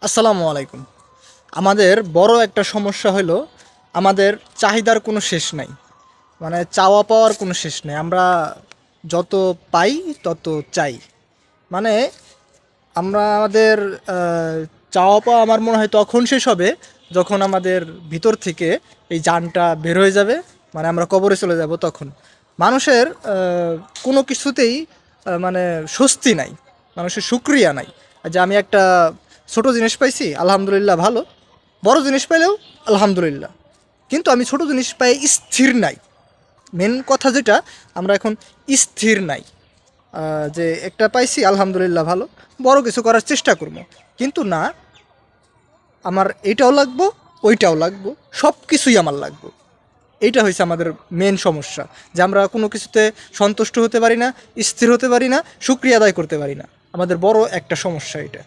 আসসালামু আলাইকুম। আমাদের বড় একটা সমস্যা হলো আমাদের চাহিদার কোনো শেষ নাই। মানে চাওয়া পাওয়ার কোনো শেষ নেই। আমরা যত পাই তত চাই। মানে আমরা আমাদের চাওয়া পাওয়া আমার মনে হয় তখন শেষ হবে যখন আমাদের ভিতর থেকে এই জানটা বের হয়ে যাবে, মানে আমরা কবরে চলে যাব তখন। মানুষের কোনো কিছুতেই মানে স্বস্তি নাই, মানুষের শুকরিয়া নাই। যে আমি একটা ছোট জিনিস পাইছি আলহামদুলিল্লাহ ভালো, বড় জিনিস পাইলেও আলহামদুলিল্লাহ, কিন্তু আমি ছোট জিনিস পাই স্থির নাই। মেন কথা যেটা, আমরা এখন স্থির নাই। যে একটা পাইছি আলহামদুলিল্লাহ ভালো, বড় কিছু করার চেষ্টা করবো, কিন্তু না, আমার এইটাও লাগবো, ওইটাও লাগবো, সব কিছুই আমার লাগবো। এইটা হয়েছে আমাদের মেন সমস্যা, যে আমরা কোনো কিছুতে সন্তুষ্ট হতে পারি না, স্থির হতে পারি না, শুকরিয়া আদায় করতে পারি না। আমাদের বড় একটা সমস্যা এটা।